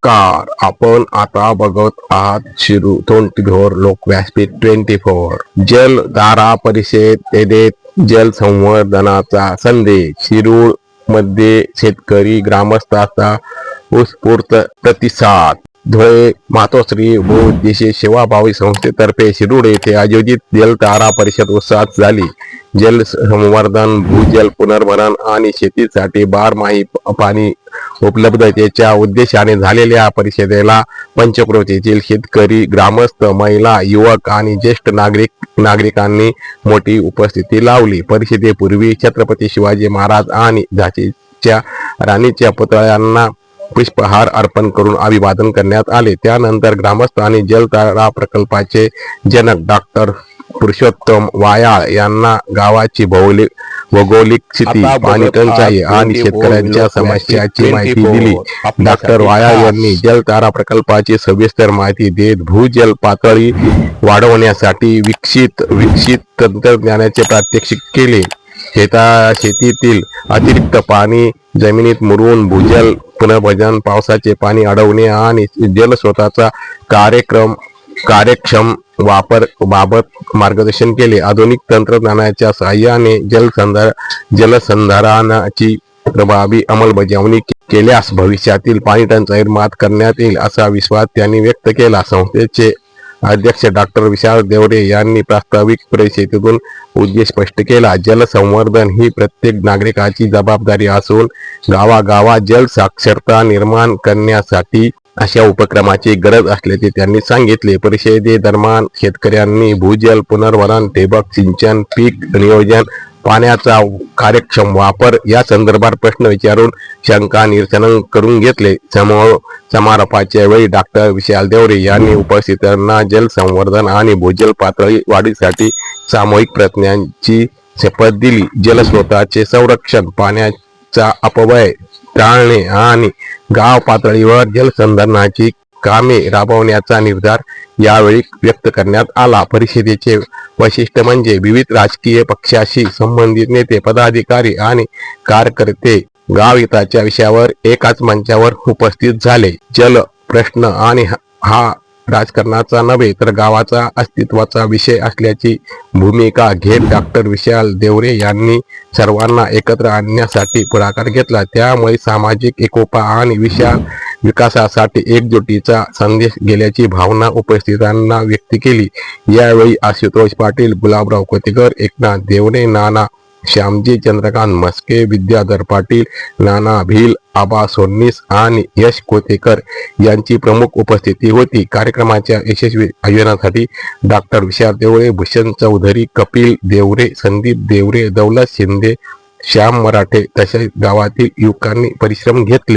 नमस्कार. आपण आता बघत आहात शिरू 24 लोक व्यासपीठ 24. जलधारा परिषदेत जल संवर्धनाचा संदेश. शिरूर मध्ये शेतकरी ग्रामस्थांचा उत्स्फूर्त प्रतिसाद. धुळे मातोश्री बहुउद्देशीय सेवाभावी संस्थेतर्फे शिरूर येथे आयोजित जलधारा परिषद उत्साहात झाली. जल संवर्धन, भूजल पुनर्भरण आणि शेतीसाठी बारमाही पाणी उपलब्धतेच्या उद्देशाने झालेल्या परिषदेला पंचक्रोशीतील येथील शेतकरी, ग्रामस्थ, महिला, युवक आणि ज्येष्ठ नागरिकांनी मोठी उपस्थिती लावली. परिषदेपूर्वी छत्रपती शिवाजी महाराज आणि झाशीच्या राणीच्या पुतळ्यांना पुष्पहार अर्पण करून अभिवादन करण्यात आले. त्यानंतर ग्रामस्थ आणि जलधारा प्रकल्पाचे जनक डॉक्टर पुरुषोत्तम वायाळ यांना गावाची भौगोलिक स्थिती, पाणी टंचाई आणि शेतकऱ्यांच्या समस्याची माहिती दिली. डॉक्टर वायाळ यांनी जलधारा प्रकल्पाची सविस्तर माहिती देत भूजल पातळी वाढवण्यासाठी विकसित तंत्रज्ञानाचे प्रात्यक्षिक केले. शेतीतील अतिरिक्त पाणी जमिनीत मुरून भूजल पुनर्भरण, पावसाचे पाणी अडवणे आणि जलस्रोताचा कार्यक्षम वापर बाबत मार्गदर्शन केले. आधुनिक तंत्रज्ञानाच्या सहाय्याने जलसंधारणाची प्रभावी अंमलबजावणी केल्यास भविष्यातील पाणी टंचाईवर मात करण्यात येईल असा विश्वास त्यांनी व्यक्त केला. संस्थेचे अध्यक्ष डॉक्टर विशाल देवरे यांनी प्रास्ताविक परिषदेतून उद्देश स्पष्ट केला. जलसंवर्धन ही प्रत्येक नागरिकाची जबाबदारी असून गावागावात जल साक्षरता निर्माण करण्यासाठी अशा उपक्रमाची गरज असल्याचे त्यांनी सांगितले. परिषदेदरम्यान शेतकऱ्यांनी भूजल पुनर्भरण, ठिबक सिंचन, पीक नियोजन, पाण्याचा कार्यक्षम वापर या संदर्भात प्रश्न विचारून शंका निरसन करून घेतले. समारोपाच्या वेळी डॉक्टर विशाल देवरे यांनी उपस्थितांना जल संवर्धन आणि भूजल पातळी वाढीसाठी सामूहिक प्रयत्नांची शपथ दिली. जलस्रोताचे संरक्षण, पाण्याचा अपव्यय टाळणे आणि गाव पातळीवर जलसंधारणाची कामे राबवण्याचा निर्धार यावेळी व्यक्त करण्यात आला. परिषदेचे वैशिष्ट्य म्हणजे विविध राजकीय पक्षाशी संबंधित नेते, पदाधिकारी आणि कार्यकर्ते गावहिताच्या विषयावर एकाच मंचावर उपस्थित झाले. जल प्रश्न आणि हा राजकारणाचा नव्हे तर गावाचा अस्तित्वाचा विषय असल्याची भूमिका घेत डॉक्टर विशाल देवरे यांनी सर्वांना एकत्र आणण्यासाठी पुढाकार घेतला. त्यामुळे सामाजिक एकोपा आणि विकासासाठी एकजुटीचा संदेश गेल्याची भावना उपस्थितांना व्यक्त केली. यावेळी आशुतोष पाटील, गुलाबराव कोतेकर, एकनाथ देवरे, नाना श्यामजी, चंद्रकांत मस्के, विद्याधर पाटील, नाना भिल, आबा सोन्नीस आणि यश कोतेकर यांची प्रमुख उपस्थिती होती. कार्यक्रमाच्या यशस्वी आयोजनासाठी डॉक्टर विशाल देवरे, भूषण चौधरी, कपिल देवरे, संदीप देवरे, दौलत शिंदे, श्याम मराठे तसेच गावातील युवकांनी परिश्रम घेतले.